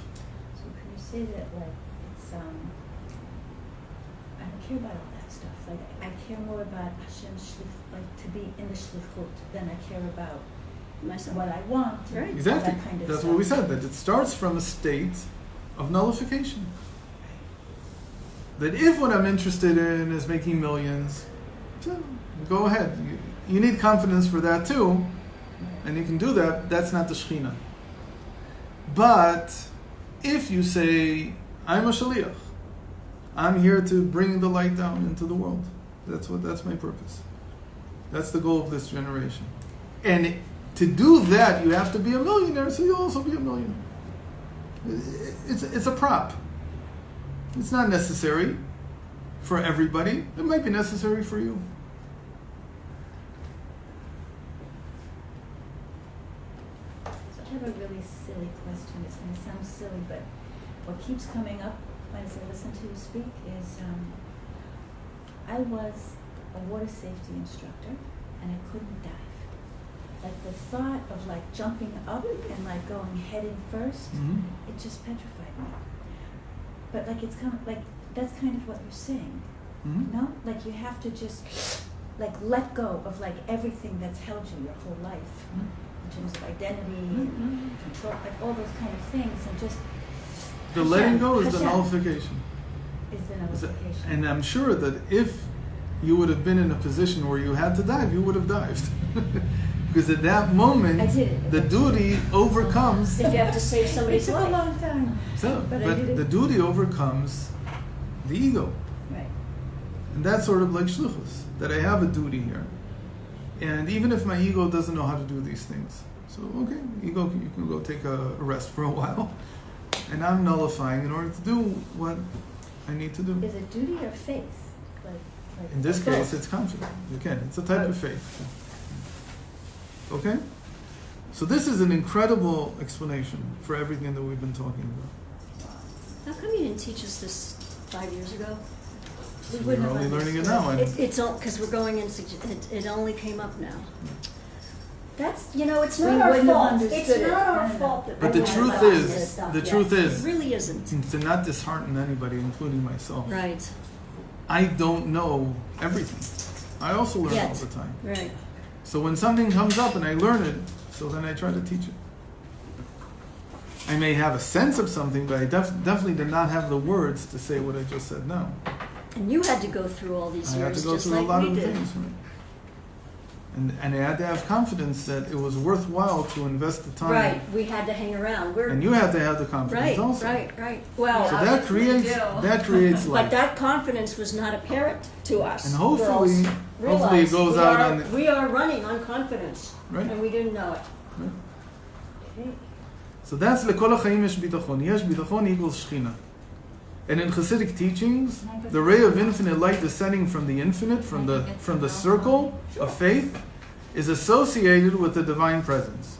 [SPEAKER 4] So can you say that, like, it's, I don't care about all that stuff. Like, I care more about Hashem's shlich, like, to be in the shlichut than I care about
[SPEAKER 2] Myself.
[SPEAKER 4] what I want.
[SPEAKER 2] Right.
[SPEAKER 4] all
[SPEAKER 1] Exactly.
[SPEAKER 4] that kind of
[SPEAKER 1] That's
[SPEAKER 4] stuff.
[SPEAKER 1] what we said, that it starts from a state of nullification. That if what I'm interested in is making millions, so go ahead. You need confidence for that too, and you can do that. That's not the Shekhinah. But if you say, I'm a shaliach, I'm here to bring the light down into the world. That's my purpose. That's the goal of this generation. And to do that, you have to be a millionaire, so you'll also be a millionaire. It's a prop. It's not necessary for everybody. It might be necessary for you.
[SPEAKER 4] So I have a really silly question. It's going to sound silly, but what keeps coming up as I listen to you speak is I was a water safety instructor and I couldn't dive. Like the thought of like jumping up and like going head in first, it just petrified me. But like it's kind of like that's kind of what you're saying. No? Like you have to just like let go of like everything that's held you your whole life in terms of identity, control, like all those kind of things, and just
[SPEAKER 1] The letting go is the
[SPEAKER 4] Hashem
[SPEAKER 1] nullification.
[SPEAKER 4] is the nullification.
[SPEAKER 1] And I'm sure that if you would have been in a position where you had to dive, you would have dived. Because at that moment,
[SPEAKER 4] I did it.
[SPEAKER 1] the duty overcomes.
[SPEAKER 2] If you have to save
[SPEAKER 4] It
[SPEAKER 2] somebody's
[SPEAKER 4] took a
[SPEAKER 2] life.
[SPEAKER 4] long time.
[SPEAKER 1] So,
[SPEAKER 4] But I
[SPEAKER 1] but
[SPEAKER 4] did it.
[SPEAKER 1] the duty overcomes the ego.
[SPEAKER 4] Right.
[SPEAKER 1] And that's sort of like shluchus, that I have a duty here. And even if my ego doesn't know how to do these things, so okay, ego, you can go take a rest for a while. And I'm nullifying in order to do what I need to do.
[SPEAKER 4] Is it duty or faith? Like
[SPEAKER 1] In this
[SPEAKER 4] both.
[SPEAKER 1] case, it's confidence. You can. It's a type of faith. Okay? So this is an incredible explanation for everything that we've been talking about.
[SPEAKER 2] How come you didn't teach us this 5 years ago?
[SPEAKER 4] We
[SPEAKER 1] We're
[SPEAKER 4] wouldn't have
[SPEAKER 1] only learning it
[SPEAKER 4] understood.
[SPEAKER 1] now. And
[SPEAKER 2] It's all because we're going in. It only came up now. That's it's
[SPEAKER 4] We
[SPEAKER 2] not our
[SPEAKER 4] wouldn't have
[SPEAKER 2] fault.
[SPEAKER 4] understood
[SPEAKER 2] It's
[SPEAKER 4] it.
[SPEAKER 2] not our
[SPEAKER 4] No, no.
[SPEAKER 2] fault that.
[SPEAKER 1] But
[SPEAKER 2] we
[SPEAKER 1] the
[SPEAKER 2] don't
[SPEAKER 1] truth
[SPEAKER 2] know
[SPEAKER 1] is-
[SPEAKER 2] this stuff
[SPEAKER 1] the
[SPEAKER 2] yet.
[SPEAKER 1] truth is-
[SPEAKER 2] it really isn't.
[SPEAKER 1] to not dishearten anybody, including myself.
[SPEAKER 2] Right.
[SPEAKER 1] I don't know everything. I also learn all
[SPEAKER 2] Yes.
[SPEAKER 1] the time.
[SPEAKER 2] Right.
[SPEAKER 1] So when something comes up and I learn it, so then I try to teach it. I may have a sense of something, but I definitely did not have the words to say what I just said now.
[SPEAKER 2] And you had to go through all these
[SPEAKER 1] I had to
[SPEAKER 2] years
[SPEAKER 1] go
[SPEAKER 2] just
[SPEAKER 1] through a
[SPEAKER 2] like
[SPEAKER 1] lot
[SPEAKER 2] we
[SPEAKER 1] of
[SPEAKER 2] did.
[SPEAKER 1] things. Right? And I had to have confidence that it was worthwhile to invest the time.
[SPEAKER 2] Right. We had to hang around. We're
[SPEAKER 1] And you have to have the confidence
[SPEAKER 2] right.
[SPEAKER 1] also.
[SPEAKER 2] Right. Well,
[SPEAKER 1] So
[SPEAKER 3] Yeah,
[SPEAKER 1] that
[SPEAKER 3] obviously
[SPEAKER 1] creates
[SPEAKER 3] do.
[SPEAKER 1] that creates
[SPEAKER 2] but
[SPEAKER 1] life.
[SPEAKER 2] that confidence was not apparent to us.
[SPEAKER 1] And hopefully-
[SPEAKER 2] girls.
[SPEAKER 1] hopefully it
[SPEAKER 2] Realize
[SPEAKER 1] goes
[SPEAKER 2] we
[SPEAKER 1] out
[SPEAKER 2] are,
[SPEAKER 1] on the-
[SPEAKER 2] we are running on confidence,
[SPEAKER 1] Right.
[SPEAKER 2] and we didn't know it.
[SPEAKER 1] Right.
[SPEAKER 2] Okay.
[SPEAKER 1] So that's לכל החיים יש ביטחון. יש ביטחון equals Shechina. And in Hasidic teachings, the ray of infinite light descending from the infinite, from the circle of faith, is associated with the divine presence.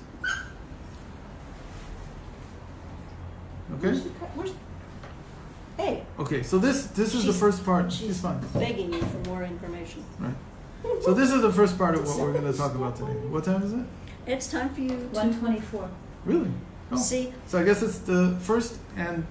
[SPEAKER 1] Okay?
[SPEAKER 2] Hey,
[SPEAKER 1] Okay, so this is the
[SPEAKER 2] She's-
[SPEAKER 1] first part.
[SPEAKER 2] she's
[SPEAKER 1] She's fine.
[SPEAKER 2] begging you for more information.
[SPEAKER 1] Right. So this is the first part of what we're going to talk about today. What time is it?
[SPEAKER 2] It's time for you to
[SPEAKER 4] 124.
[SPEAKER 1] Really? Oh.
[SPEAKER 2] see
[SPEAKER 1] So I guess it's the first and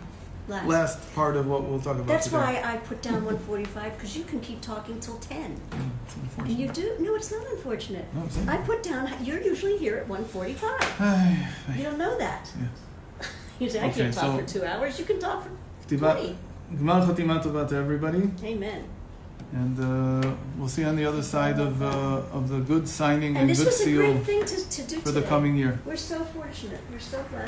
[SPEAKER 1] last part of what we'll talk about
[SPEAKER 2] That's
[SPEAKER 1] today.
[SPEAKER 2] why I put down 145 because you can keep talking till 10.
[SPEAKER 1] It's
[SPEAKER 2] And
[SPEAKER 1] unfortunate.
[SPEAKER 2] you do? No, it's not unfortunate.
[SPEAKER 1] No, I'm saying.
[SPEAKER 2] I put down, you're usually here at 145. You don't know that.
[SPEAKER 1] Yeah.
[SPEAKER 2] You say, I
[SPEAKER 1] Okay,
[SPEAKER 2] can't talk
[SPEAKER 1] so-
[SPEAKER 2] for 2 hours. You can talk for
[SPEAKER 1] Ktibat-
[SPEAKER 2] 20.
[SPEAKER 1] Gmar Chatima Tova to everybody,
[SPEAKER 2] Amen.
[SPEAKER 1] and we'll see on the other side of the good signing
[SPEAKER 2] And
[SPEAKER 1] and
[SPEAKER 2] this
[SPEAKER 1] good
[SPEAKER 2] was a
[SPEAKER 1] seal
[SPEAKER 2] great thing to do
[SPEAKER 1] for the
[SPEAKER 2] today.
[SPEAKER 1] coming year.
[SPEAKER 2] We're so fortunate. We're so glad.